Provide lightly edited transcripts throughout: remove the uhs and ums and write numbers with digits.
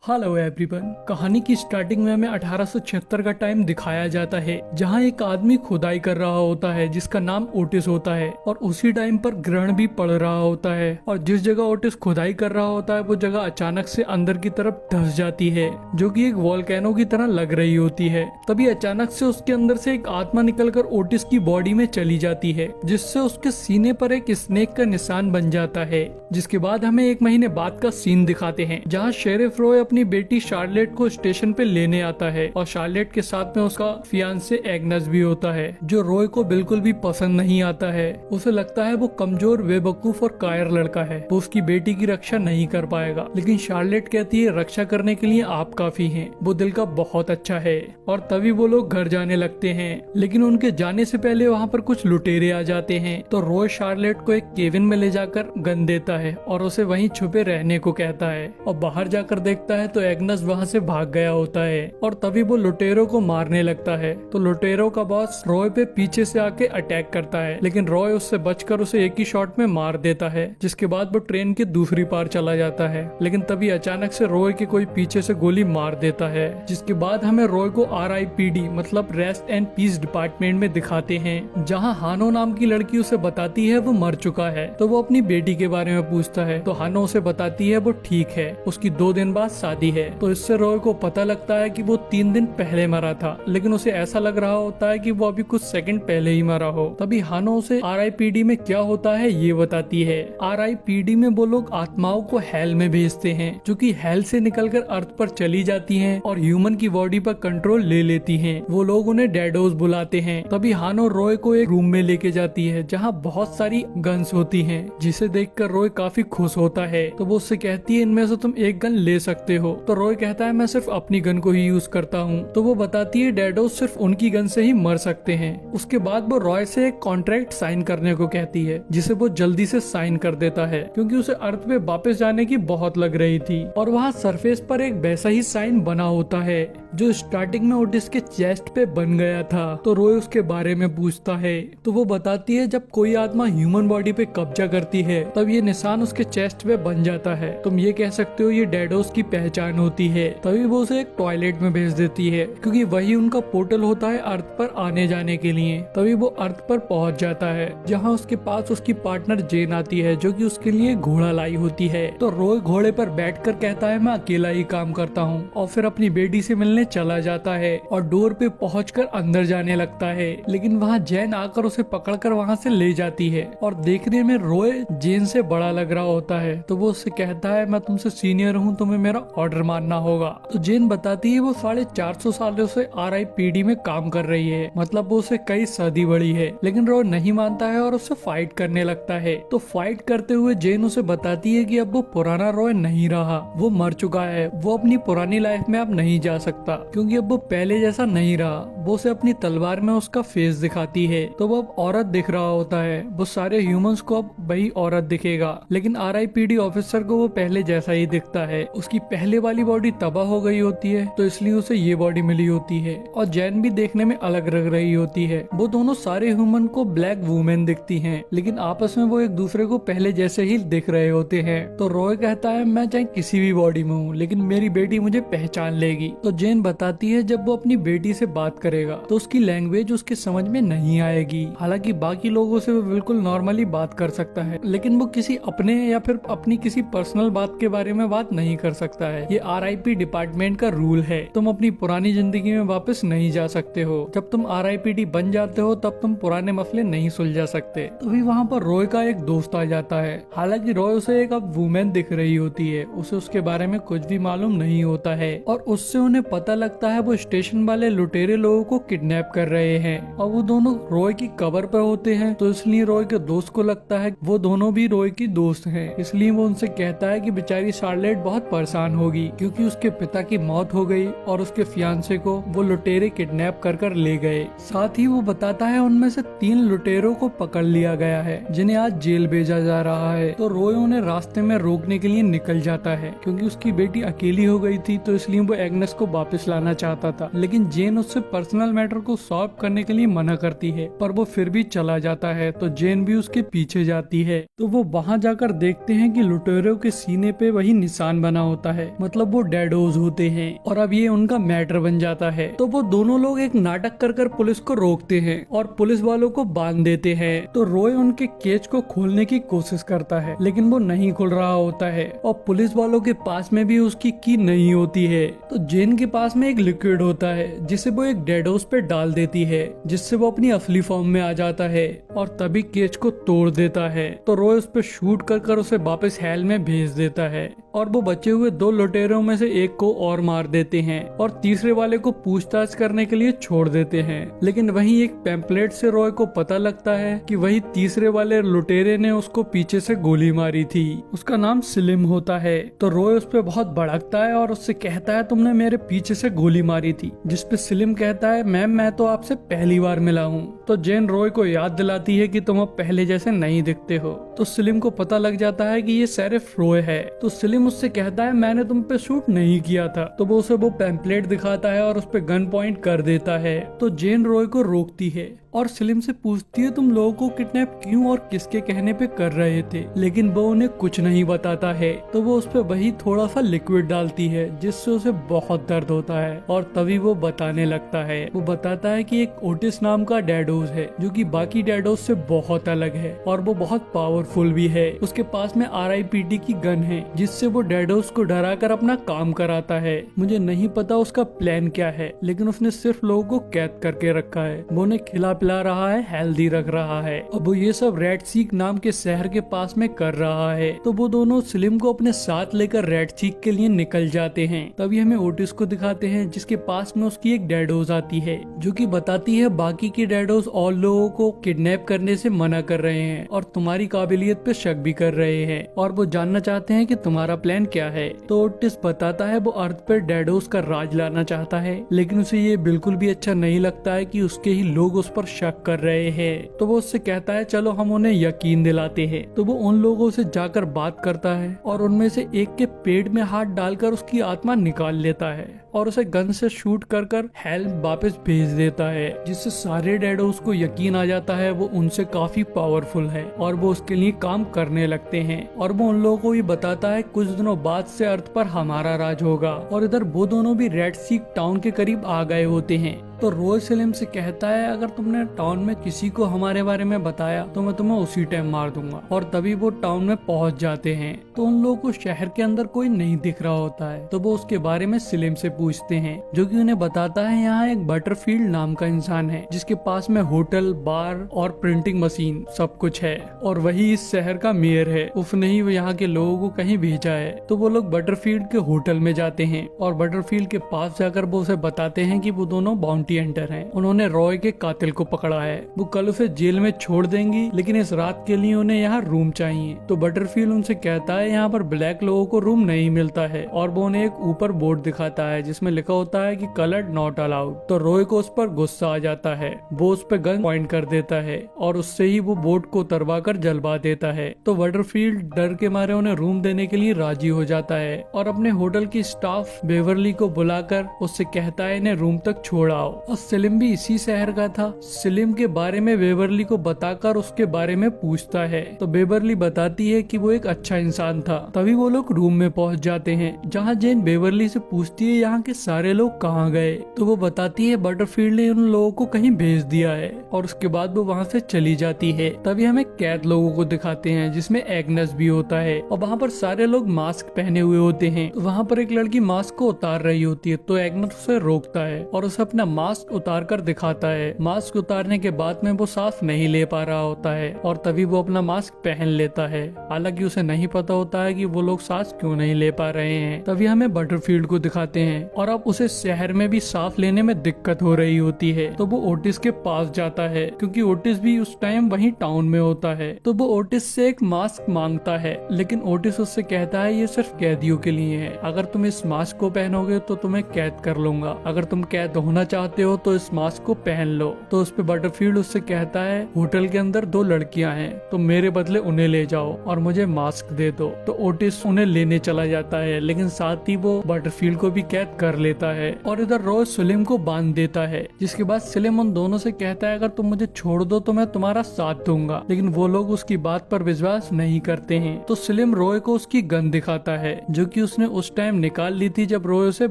Hello everyone. कहानी की starting में हमें 1876 का टाइम दिखाया जाता है, जहां एक आदमी खुदाई कर रहा होता है जिसका नाम ओटिस होता है, और उसी टाइम पर ग्रहण भी पड़ रहा होता है। और जिस जगह ओटिस खुदाई कर रहा होता है वो जगह अचानक से अंदर की तरफ धंस जाती है, जो कि एक वोल्केनो की तरह लग रही होती है। तभी अचानक से उसके अंदर से एक आत्मा निकलकर ओटिस की बॉडी में चली जाती है, जिससे उसके सीने पर एक स्नेक का निशान बन जाता है। जिसके बाद हमें 1 महीने बाद का सीन दिखाते हैं, जहाँ शेरिफ रॉय अपनी बेटी शार्लेट को स्टेशन पे लेने आता है, और शार्लेट के साथ में उसका फियांसे एग्नस भी होता है, जो रॉय को बिल्कुल भी पसंद नहीं आता है। उसे लगता है वो कमजोर, बेवकूफ और कायर लड़का है, वो उसकी बेटी की रक्षा नहीं कर पाएगा। लेकिन शार्लेट कहती है रक्षा करने के लिए आप काफी हैं, वो दिल का बहुत अच्छा है। और तभी वो लोग घर जाने लगते हैं, लेकिन उनके जाने से पहले वहाँ पर कुछ लुटेरे आ जाते हैं। तो रॉय शार्लेट को एक केबिन में ले जाकर गन देता है और उसे वहीं छुपे रहने को कहता है, और बाहर जाकर देखता है तो एग्नस वहाँ से भाग गया होता है। और तभी वो लुटेरों को मारने लगता है। तो लुटेरों का बॉस रॉय पे पीछे से आके अटैक करता है, लेकिन रॉय उससे बचकर उसे एक ही शॉट में मार देता है। जिसके बाद वो ट्रेन के दूसरी पार चला जाता है, लेकिन तभी अचानक से रॉय के कोई पीछे से गोली मार देता है। जिसके बाद हमें रॉय को RIPD मतलब रेस्ट एंड पीस डिपार्टमेंट में दिखाते हैं, जहाँ हानो नाम की लड़की उसे बताती है वो मर चुका है। तो वो अपनी बेटी के बारे में पूछता है, तो हानो उसे बताती है वो ठीक है, उसकी 2 दिन बाद शादी है। तो इससे रॉय को पता लगता है कि वो 3 दिन पहले मरा था, लेकिन उसे ऐसा लग रहा होता है कि वो अभी कुछ सेकंड पहले ही मरा हो। तभी हानो उसे RIPD में क्या होता है ये बताती है। RIPD में वो लोग आत्माओं को हेल में भेजते हैं, जो कि हेल से निकलकर अर्थ पर चली जाती हैं और ह्यूमन की बॉडी पर कंट्रोल ले लेती हैं। वो लोग उन्हें डैडोस बुलाते हैं। तभी हानो रॉय को एक रूम में लेके जाती है, जहाँ बहुत सारी गन्स होती हैं, जिसे देखकर रॉय काफी खुश होता है। तो वो उससे कहती है इनमें से तुम एक गन ले सकते हो। तो रॉय कहता है मैं सिर्फ अपनी गन को ही यूज करता हूँ। तो वो बताती है डैडोस सिर्फ उनकी गन से ही मर सकते हैं। उसके बाद वो रॉय से एक कॉन्ट्रैक्ट साइन करने को कहती है, जिसे वो जल्दी से साइन कर देता है, क्योंकि उसे अर्थ पे वापस जाने की बहुत लग रही थी। और वहाँ सरफेस पर एक वैसा ही साइन बना होता है जो स्टार्टिंग में ओटिस के चेस्ट पे बन गया था। तो रॉय उसके बारे में पूछता है, तो वो बताती है जब कोई आत्मा ह्यूमन बॉडी पे कब्जा करती है तब ये निशान उसके चेस्ट पे बन जाता है। तुम ये कह सकते हो ये डैडोस की पहचान होती है। तभी वो उसे एक टॉयलेट में भेज देती है, क्योंकि वही उनका पोर्टल होता है अर्थ पर आने जाने के लिए। तभी वो अर्थ पर पहुंच जाता है, जहां उसके पास उसकी पार्टनर जेन आती है, जो कि उसके लिए घोड़ा लाई होती है। तो रॉय घोड़े पर बैठकर कहता है मैं अकेला ही काम करता हूँ, और फिर अपनी बेटी से मिलने चला जाता है और डोर पे पहुंचकर अंदर जाने लगता है। लेकिन वहाँ जेन आकर उसे पकड़कर वहाँ से ले जाती है, और देखने में रॉय जेन से बड़ा लग रहा होता है। तो वो उससे कहता है मैं तुमसे सीनियर हूँ, तुम्हें मेरा ऑर्डर मानना होगा। तो जेन बताती है वो 450 सालों से RIPD में काम कर रही है, मतलब वो उसे कई सदी बड़ी है। लेकिन रॉय नहीं मानता है और उससे फाइट करने लगता है। तो फाइट करते हुए जेन उसे बताती है कि अब वो पुराना रॉय नहीं रहा, वो मर चुका है, वो अपनी पुरानी लाइफ में अब नहीं जा सकता, क्योंकि अब वो पहले जैसा नहीं रहा। वो उसे अपनी तलवार में उसका फेस दिखाती है, तो वो अब औरत दिख रहा होता है। वो सारे ह्यूमंस को अब वही औरत दिखेगा, लेकिन RIPD ऑफिसर को वो पहले जैसा ही दिखता है। उसकी पहले वाली बॉडी तबाह हो गई होती है, तो इसलिए उसे ये बॉडी मिली होती है। और जैन भी देखने में अलग लग रही होती है। वो दोनों सारे ह्यूमन को ब्लैक वुमेन दिखती हैं, लेकिन आपस में वो एक दूसरे को पहले जैसे ही दिख रहे होते हैं। तो रॉय कहता है मैं चाहे किसी भी बॉडी में हूँ, लेकिन मेरी बेटी मुझे पहचान लेगी। तो जेन बताती है जब वो अपनी बेटी से बात करेगा तो उसकी लैंग्वेज उसके समझ में नहीं आएगी। हालांकि बाकी लोगों से वो बिल्कुल नॉर्मली बात कर सकता है, लेकिन वो किसी अपने या फिर अपनी किसी पर्सनल बात के बारे में बात नहीं कर सकता है। ये RIP डिपार्टमेंट का रूल है। तुम अपनी पुरानी जिंदगी में वापस नहीं जा सकते हो। जब तुम RIPD बन जाते हो तब तुम पुराने मसले नहीं सुलझा सकते। तभी वहाँ पर रॉय का एक दोस्त आ जाता है। हालांकि रॉय उसे एक अब वुमेन दिख रही होती है, उसे उसके बारे में कुछ भी मालूम नहीं होता है, और उससे उन्हें पता लगता है वो स्टेशन वाले लुटेरे लोगों को किडनैप कर रहे हैं, और वो दोनों रॉय की कवर पर होते हैं। तो इसलिए रॉय के दोस्त को लगता है वो दोनों भी रॉय की दोस्त हैं। इसलिए वो उनसे कहता है कि बेचारी शार्लेट बहुत परेशान होगी, क्योंकि उसके पिता की मौत हो गई और उसके फियांसे को वो लुटेरे किडनैप कर ले गए। साथ ही वो बताता है उनमें से 3 लुटेरों को पकड़ लिया गया है, जिन्हें आज जेल भेजा जा रहा है। तो रॉय उन्हें रास्ते में रोकने के लिए निकल जाता है, क्योंकि उसकी बेटी अकेली हो गई थी, तो इसलिए वो एग्नेस को वापस लाना चाहता था। लेकिन जेन उससे पर्सनल मैटर को सॉल्व करने के लिए मना करती है, पर वो फिर भी चला जाता है। तो जेन भी उसके पीछे जाती है। तो वो वहाँ जाकर देखते हैं कि लुटेरों के सीने पे वही निशान बना होता है मतलब वो डैडोज होते हैं और अब ये उनका मैटर बन जाता है। तो वो दोनों लोग एक नाटक कर पुलिस को रोकते हैं और पुलिस वालों को बांध देते हैं। तो रॉय उनके केज को खोलने की कोशिश करता है लेकिन वो नहीं खुल रहा होता है और पुलिस वालों के पास में भी उसकी की नहीं होती है। तो जेन के पास में एक लिक्विड होता है जिसे वो एक डैडोज पे डाल देती है जिससे वो अपनी असली फॉर्म में आ जाता है और तभी केज को तोड़ देता है। तो रॉय उस पर शूट कर उसे वापस हेल में भेज देता है और वो बचे हुए 2 लुटेरों में से एक को और मार देते हैं और तीसरे वाले को पूछताछ करने के लिए छोड़ देते हैं। लेकिन वहीं एक पैम्पलेट से रॉय को पता लगता है कि वही तीसरे वाले लुटेरे ने उसको पीछे से गोली मारी थी। उसका नाम स्लिम होता है। तो रॉय उस पर बहुत भड़कता है और उससे कहता है तुमने मेरे पीछे से गोली मारी थी, जिसपे स्लिम कहता है मैम मैं तो आपसे पहली बार मिला हूँ। तो जेन रॉय को याद दिलाती है कि तुम अब पहले जैसे नहीं दिखते हो। तो स्लिम को पता लग जाता है कि ये सिर्फ रॉय है। तो स्लिम उससे कहता है मैंने तुम पे शूट नहीं किया था। तो वो उसे वो पैम्पलेट दिखाता है और उस पे गन पॉइंट कर देता है। तो जेन रॉय को रोकती है और स्लिम से पूछती है तुम लोगों को किडनैप क्यों और किसके कहने पे कर रहे थे, लेकिन वो उन्हें कुछ नहीं बताता है। तो वो उस पे वही थोड़ा सा लिक्विड डालती है जिससे उसे बहुत दर्द होता है और तभी वो बताने लगता है। वो बताता है कि एक ओटिस नाम का डैडोज है जो कि बाकी डैडोज से बहुत अलग है और वो बहुत पावरफुल भी है। उसके पास में RIPD की गन है जिससे वो डैडोज को डरा कर अपना काम कराता है। मुझे नहीं पता उसका प्लान क्या है लेकिन उसने सिर्फ लोगों को कैद करके रखा है। वो उन्हें खिला रहा है, हेल्दी रख रहा है। अब वो ये सब रेड सीक नाम के शहर के पास में कर रहा है। तो वो दोनों स्लिम को अपने साथ लेकर रेड सीक के लिए निकल जाते हैं। तभी हमें ओटिस को दिखाते हैं जिसके पास में उसकी एक डैडोज आती है जो कि बताती है बाकी के डैडोज और लोगों को किडनैप करने से मना कर रहे हैं और तुम्हारी काबिलियत पे शक भी कर रहे हैं और वो जानना चाहते हैं कि तुम्हारा प्लान क्या है। तो ओटिस बताता है वो अर्थ पर डैडोज का राज लाना चाहता है लेकिन उसे ये बिल्कुल भी अच्छा नहीं लगता है कि उसके ही लोग उस पर शक कर रहे हैं। तो वो उससे कहता है चलो हम उन्हें यकीन दिलाते हैं। तो वो उन लोगों से जाकर बात करता है और उनमें से एक के पेट में हाथ डालकर उसकी आत्मा निकाल लेता है और उसे गन से शूट कर हेल वापस भेज देता है जिससे सारे डैडोज को यकीन आ जाता है वो उनसे काफी पावरफुल है और वो उसके लिए काम करने लगते हैं। और वो उन लोगों को भी बताता है कुछ दिनों बाद से अर्थ पर हमारा राज होगा। और इधर वो दोनों भी रेड सीक टाउन के करीब आ गए होते हैं। तो रॉय स्लिम से कहता है अगर तुमने टाउन में किसी को हमारे बारे में बताया तो मैं तुम्हें उसी टाइम मार दूंगा। और तभी वो टाउन में पहुंच जाते हैं। तो उन लोगों को शहर के अंदर कोई नहीं दिख रहा होता है। तो वो उसके बारे में स्लिम से पूछते हैं जो कि उन्हें बताता है यहाँ एक बटरफील्ड नाम का इंसान है जिसके पास में होटल, बार और प्रिंटिंग मशीन सब कुछ है और वही इस शहर का मेयर है। उसने ही यहाँ के लोगों को कहीं भेजा है। तो वो लोग बटरफील्ड के होटल में जाते हैं और बटरफील्ड के पास जाकर वो उसे बताते हैं कि वो दोनों बाउंटी एंटर हैं। उन्होंने रॉय के कातिल को पकड़ा है। वो कल उसे जेल में छोड़ देंगी लेकिन इस रात के लिए उन्हें यहाँ रूम चाहिए। तो बटरफील्ड उनसे कहता है यहाँ पर ब्लैक लोगों को रूम नहीं मिलता है और वो उन्हें एक ऊपर बोर्ड दिखाता है जिसमें लिखा होता है कि कलर्ड नॉट अलाउड। तो रॉय को उस पर गुस्सा आ जाता है। वो उस पर गन पॉइंट कर देता है और उससे ही वो बोर्ड को उतरवा कर जलवा देता है। तो बटरफील्ड डर के मारे उन्हें रूम देने के लिए राजी हो जाता है और अपने होटल की स्टाफ बेवरली को बुलाकर उससे कहता है इन्हें रूम तक छोड़ आओ। और स्लिम भी इसी शहर का था। स्लिम के बारे में बेवरली को बताकर उसके बारे में पूछता है। तो बेवरली बताती है कि वो एक अच्छा इंसान था। तभी वो लोग रूम में पहुंच जाते हैं जहां जेन बेवरली से पूछती है यहाँ के सारे लोग कहाँ गए। तो वो बताती है बटरफील्ड ने उन लोगों को कहीं भेज दिया है और उसके बाद वो वहाँ से चली जाती है। तभी हमें कैद लोगों को दिखाते हैं जिसमें एग्नेस भी होता है और वहाँ पर सारे लोग मास्क पहने हुए होते हैं। तो वहाँ पर एक लड़की मास्क को उतार रही होती है तो एग्नेस उसे रोकता है और उसे अपना मास्क उतार कर दिखाता है। मास्क उतारने के बाद में वो सांस नहीं ले पा रहा होता है और तभी वो अपना मास्क पहन लेता है। हालांकि उसे नहीं पता होता है कि वो लोग सांस क्यों नहीं ले पा रहे हैं। तभी हमें बटरफील्ड को दिखाते हैं और अब उसे शहर में भी सांस लेने में दिक्कत हो रही होती है। तो वो ओटिस के पास जाता है क्योंकि ओटिस भी उस टाइम वहीं टाउन में होता है। तो वो ओटिस से एक मास्क मांगता है लेकिन ओटिस उससे कहता है ये सिर्फ कैदियों के लिए है। अगर तुम इस मास्क को पहनोगे तो तुम्हें कैद कर लूंगा। अगर तुम कैद होना चाहते चाहते हो तो इस मास्क को पहन लो। तो उस पे बटरफील्ड उससे कहता है होटल के अंदर 2 लड़कियां हैं, तो मेरे बदले उन्हें ले जाओ और मुझे मास्क दे दो। तो ओटिस उन्हें लेने चला जाता है, लेकिन साथ ही वो बटरफील्ड को भी कैद कर लेता है और इधर रॉय सलीम को बांध देता है। जिसके बाद सलीम उन दोनों से कहता है अगर तुम मुझे छोड़ दो तो मैं तुम्हारा साथ दूंगा, लेकिन वो लोग उसकी बात पर विश्वास नहीं करते हैं। तो सलीम रॉय को उसकी गन दिखाता है जो कि उसने उस टाइम निकाल ली थी जब रॉय उसे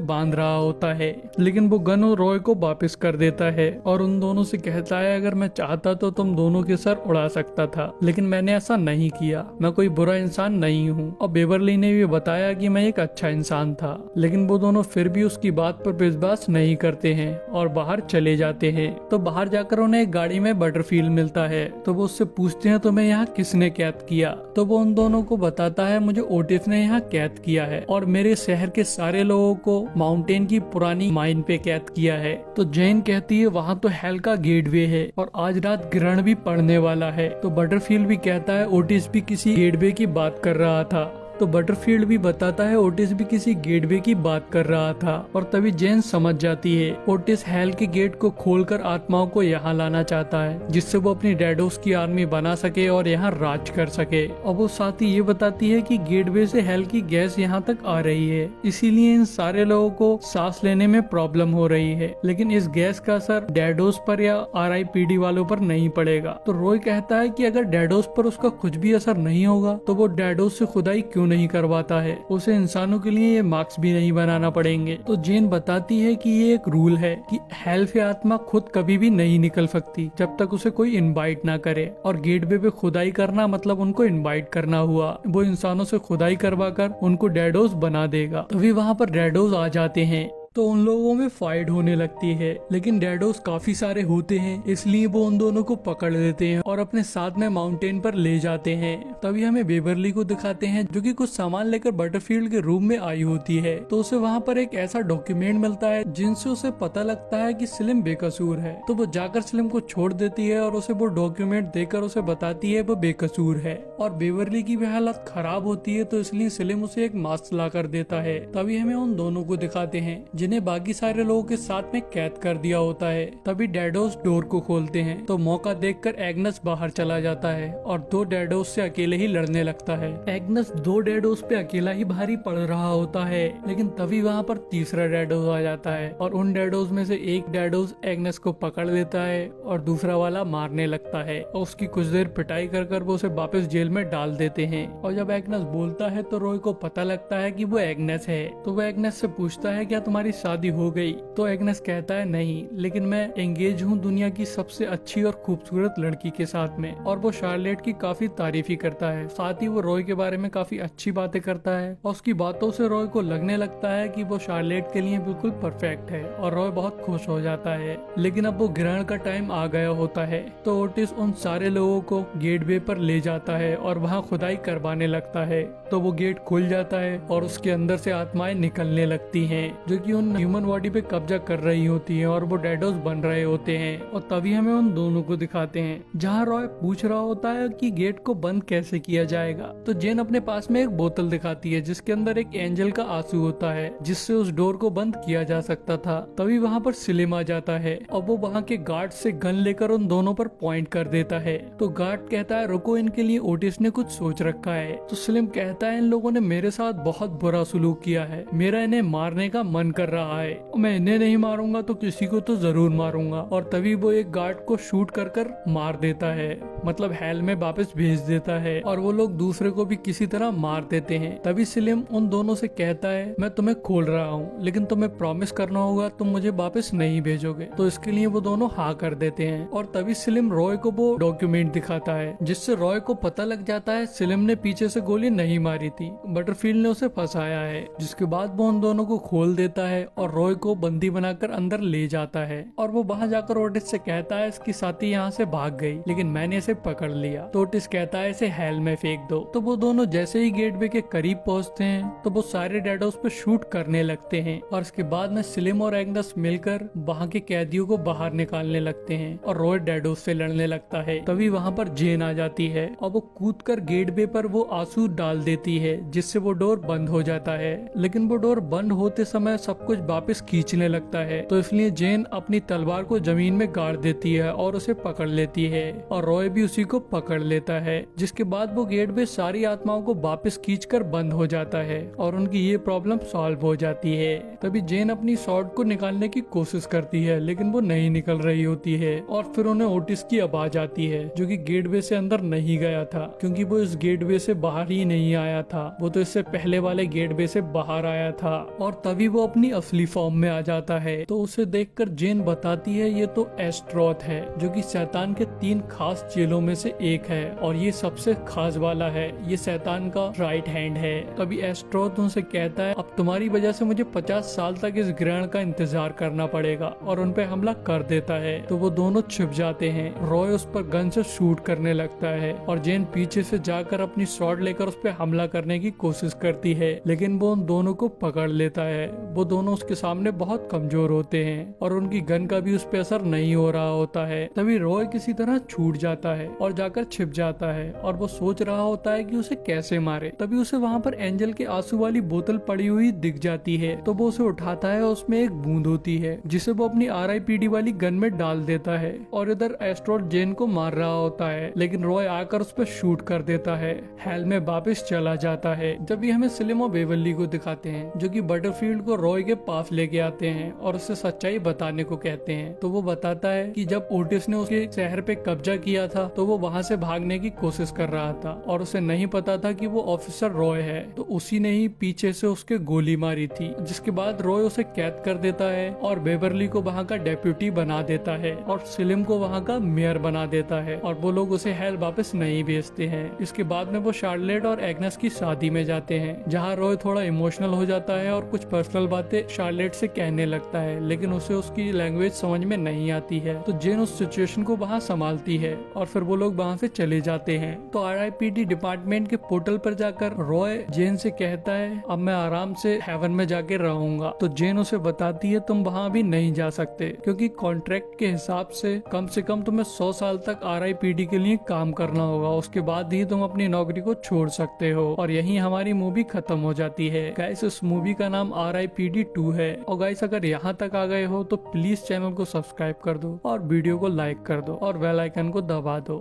बांध रहा होता है, लेकिन वो गन रॉय को वापस कर देता है और उन दोनों से कहता है अगर मैं चाहता तो तुम दोनों के सर उड़ा सकता था, लेकिन मैंने ऐसा नहीं किया। मैं कोई बुरा इंसान नहीं हूँ। और बेवरली ने भी बताया कि मैं एक अच्छा इंसान था, लेकिन वो दोनों फिर भी उसकी बात पर विश्वास नहीं करते हैं और बाहर चले जाते हैं। तो बाहर जाकर उन्हें एक गाड़ी में बटरफील्ड मिलता है, तो वो उससे पूछते हैं तुम्हें यहाँ किसने कैद किया। तो वो उन दोनों को बताता है मुझे ओटिस ने यहाँ कैद किया है और मेरे शहर के सारे लोगों को माउंटेन की पुरानी माइन पे कैद किया है। तो जैन कहती है वहाँ तो हेल का गेटवे है और आज रात ग्रहण भी पड़ने वाला है। तो बटरफील्ड भी कहता है ओटिस भी किसी गेटवे की बात कर रहा था। तो बटरफील्ड भी बताता है ओटिस भी किसी गेटवे की बात कर रहा था। और तभी जेन समझ जाती है ओटिस हेल के गेट को खोलकर आत्माओं को यहाँ लाना चाहता है, जिससे वो अपनी डैडोस की आर्मी बना सके और यहाँ राज कर सके। और वो साथ ही ये बताती है कि गेटवे से हेल की गैस यहाँ तक आ रही है, इसीलिए इन सारे लोगों को सांस लेने में प्रॉब्लम हो रही है, लेकिन इस गैस का असर डैडोस पर या RIPD वालों पर नहीं पड़ेगा। तो रॉय कहता है कि अगर डैडोस पर उसका कुछ भी असर नहीं होगा तो वो डैडोस से खुदाई क्यों नहीं करवाता है, उसे इंसानों के लिए ये मार्क्स भी नहीं बनाना पड़ेंगे। तो जेन बताती है कि ये एक रूल है कि हेल से आत्मा खुद कभी भी नहीं निकल सकती जब तक उसे कोई इनवाइट ना करे, और गेटवे पे खुदाई करना मतलब उनको इनवाइट करना हुआ। वो इंसानों से खुदाई करवा कर उनको डैडोस बना देगा। तभी वहाँ पर डैडोस आ जाते हैं, तो उन लोगों में फाइट होने लगती है, लेकिन डैडोस काफी सारे होते हैं, इसलिए वो उन दोनों को पकड़ लेते हैं और अपने साथ में माउंटेन पर ले जाते हैं। तभी हमें बेवरली को दिखाते हैं जो कि कुछ सामान लेकर बटरफील्ड के रूम में आई होती है। तो उसे वहाँ पर एक ऐसा डॉक्यूमेंट मिलता है जिनसे उसे पता लगता है कि सलीम बेकसूर है। तो वो जाकर सलीम को छोड़ देती है और उसे वो डॉक्यूमेंट देकर उसे बताती है वो बेकसूर है। और बेवरली की भी हालत खराब होती है, तो इसलिए सलीम उसे एक मास्क ला कर देता है। तभी हमें उन दोनों को दिखाते हैं जिन्हें बाकी सारे लोगों के साथ में कैद कर दिया होता है। तभी डैडोस डोर को खोलते हैं, तो मौका देखकर एग्नस बाहर चला जाता है और 2 डैडोस से अकेले ही लड़ने लगता है। एग्नस 2 डैडोस पे अकेला ही भारी पड़ रहा होता है, लेकिन तभी वहाँ पर तीसरा डैडोस आ जाता है और उन डैडोस में से एक डैडोस एग्नस को पकड़ लेता है और दूसरा वाला मारने लगता है और उसकी कुछ देर पिटाई कर वो उसे वापस जेल में डाल देते हैं। और जब एग्नस बोलता है तो रॉय को पता लगता है कि वो एग्नस है। तो वो एग्नस से पूछता है क्या तुम्हारी शादी हो गई? तो एग्नस कहता है नहीं, लेकिन मैं एंगेज हूँ दुनिया की सबसे अच्छी और खूबसूरत लड़की के साथ में। और वो शार्लेट की काफी तारीफ ही करता है, साथ ही वो रॉय के बारे में काफी अच्छी बातें करता है और उसकी बातों से रॉय को लगने लगता है कि वो शार्लेट के लिए बिल्कुल परफेक्ट है और रॉय बहुत खुश हो जाता है। लेकिन अब वो ग्रहण का टाइम आ गया होता है, तो ओटिस उन सारे लोगों को गेटवे पर ले जाता है और वहाँ खुदाई करवाने लगता है। तो वो गेट खुल जाता है और उसके अंदर से आत्माएं निकलने लगती हैं जो कि उन ह्यूमन बॉडी पे कब्जा कर रही होती हैं और वो डैडोस बन रहे होते हैं। और तभी हमें उन दोनों को दिखाते हैं जहाँ रॉय पूछ रहा होता है कि गेट को बंद कैसे किया जाएगा। तो जेन अपने पास में एक बोतल दिखाती है जिसके अंदर एक एंजल का आंसू होता है जिससे उस डोर को बंद किया जा सकता था। तभी वहाँ पर सलीम आ जाता है और वो वहाँ के गार्ड से गन लेकर उन दोनों पर पॉइंट कर देता है। तो गार्ड कहता है रुको, इनके लिए ओटिस ने कुछ सोच रखा है। तो सलीम कहता है इन लोगों ने मेरे साथ बहुत बुरा सलूक किया है, मेरा इन्हें मारने का मन कर रहा है, मैं इन्हें नहीं मारूंगा तो किसी को तो जरूर मारूंगा। और तभी वो एक गार्ड को शूट कर मार देता है, मतलब हेल में वापस भेज देता है और वो लोग दूसरे को भी किसी तरह मार देते हैं। तभी सलीम उन दोनों से कहता है मैं तुम्हें खोल रहा हूँ, लेकिन तुम्हें प्रॉमिस करना होगा तुम मुझे वापस नहीं भेजोगे। तो इसके लिए वो दोनों हाँ कर देते हैं। और तभी सलीम रॉय को वो डॉक्यूमेंट दिखाता है जिससे रॉय को पता लग जाता है सलीम ने पीछे से गोली नहीं मारी थी, बटरफील्ड ने उसे फंसाया है। जिसके बाद वो उन दोनों को खोल देता है और रॉय को बंदी बनाकर अंदर ले जाता है। और वो वहाँ जाकर ओटिस से कहता है इसकी साथी यहाँ से भाग गई, लेकिन मैंने इसे पकड़ लिया। तो ओटिस कहता है इसे हेल में फेंक दो। तो वो दोनों जैसे ही गेटवे के करीब पहुँचते हैं तो वो सारे डैडोस पे शूट करने लगते हैं। और इसके बाद में सलीम और एग्नस मिलकर वहाँ के कैदियों को बाहर निकालने लगते हैं और रॉय डैडोस से लड़ने लगता है। तभी वहाँ पर जेन आ जाती है और वो कूदकर गेटवे पर वो आंसू डाल देती है जिससे वो डोर बंद हो जाता है। लेकिन वो डोर बंद होते समय सब सब कुछ वापस खींचने लगता है। तो इसलिए जेन अपनी तलवार को जमीन में गाड़ देती है और उसे पकड़ लेती है और रॉय भी उसी को पकड़ लेता है, जिसके बाद वो गेटवे सारी आत्माओं को वापस खींचकर बंद हो जाता है और उनकी ये प्रॉब्लम सॉल्व हो जाती है। तभी जेन अपनी स्वॉर्ड को निकालने की कोशिश करती है लेकिन वो नहीं निकल रही होती है और फिर उन्हें ओटिस की आवाज आती है जो कि गेटवे से अंदर नहीं गया था, क्योंकि वो इस गेटवे से बाहर ही नहीं आया था, वो तो इससे पहले वाले गेटवे से बाहर आया था। और तभी वो अपनी असली फॉर्म में आ जाता है। तो उसे देखकर जेन बताती है ये तो एस्ट्रोथ है, जो कि शैतान के 3 खास चेलों में से एक है और ये सबसे खास वाला है, ये शैतान का राइट हैंड है। तभी एस्ट्रोथ उनसे कहता है अब तुम्हारी वजह से मुझे 50 साल तक इस ग्रहण का इंतजार करना पड़ेगा, और उन पे हमला कर देता है। तो वो दोनों छिप जाते हैं। रॉय उस पर गन से शूट करने लगता है और जेन पीछे से जाकर अपनी स्वॉर्ड लेकर उस पर हमला करने की कोशिश करती है, लेकिन वो उन दोनों को पकड़ लेता है। वो दोनों उसके सामने बहुत कमजोर होते हैं और उनकी गन का भी उस पर असर नहीं हो रहा होता है। तभी रॉय किसी तरह छूट जाता है और जाकर छिप जाता है और वो सोच रहा होता है कि उसे कैसे मारे। तभी उसे वहाँ पर एंजल के आंसू वाली बोतल पड़ी हुई दिख जाती है। तो वो उसे उठाता है और उसमें एक बूंद होती है जिसे वो अपनी RIPD वाली गन में डाल देता है और इधर एस्ट्रोथ जेन को मार रहा होता है, लेकिन रॉय आकर उस पर शूट कर देता है। हेल में वापस चला जाता है। जब भी हमें सिलिम और बेवर्ली को दिखाते हैं जो कि बटरफील्ड को रॉय के पास लेके आते हैं और उससे सच्चाई बताने को कहते हैं। तो वो बताता है कि जब ओटिस ने उसके शहर पे कब्जा किया था तो वो वहाँ से भागने की कोशिश कर रहा था और उसे नहीं पता था कि वो ऑफिसर रॉय है। तो उसी ने ही पीछे से उसके गोली मारी थी, जिसके बाद रॉय उसे कैद कर देता है और बेवर्ली को वहाँ का डेप्यूटी बना देता है और सिलिम को वहाँ का मेयर बना देता है और वो लोग उसे हेल वापस नहीं भेजते हैं। इसके बाद में वो शार्लेट और एग्नेस की शादी में जाते हैं, जहाँ रॉय थोड़ा इमोशनल हो जाता है और कुछ पर्सनल बातें शार्लेट से कहने लगता है, लेकिन उसे उसकी लैंग्वेज समझ में नहीं आती है। तो जेन उस सिचुएशन को वहाँ संभालती है और फिर वो लोग वहाँ से चले जाते हैं। तो RIPD डिपार्टमेंट के पोर्टल पर जाकर रॉय जेन से कहता है अब मैं आराम से हेवन में जाके रहूंगा। तो जेन उसे बताती है तुम वहाँ भी नहीं जा सकते, क्योंकि कॉन्ट्रैक्ट के हिसाब से कम तुम्हें 100 साल तक RIPD के लिए काम करना होगा, उसके बाद ही तुम अपनी नौकरी को छोड़ सकते हो। और यही हमारी मूवी खत्म हो जाती है। गाइस इस मूवी का नाम RIPD 2 है। और गाइस अगर यहाँ तक आ गए हो तो प्लीज चैनल को सब्सक्राइब कर दो और वीडियो को लाइक कर दो और बेल आइकन को दबा दो।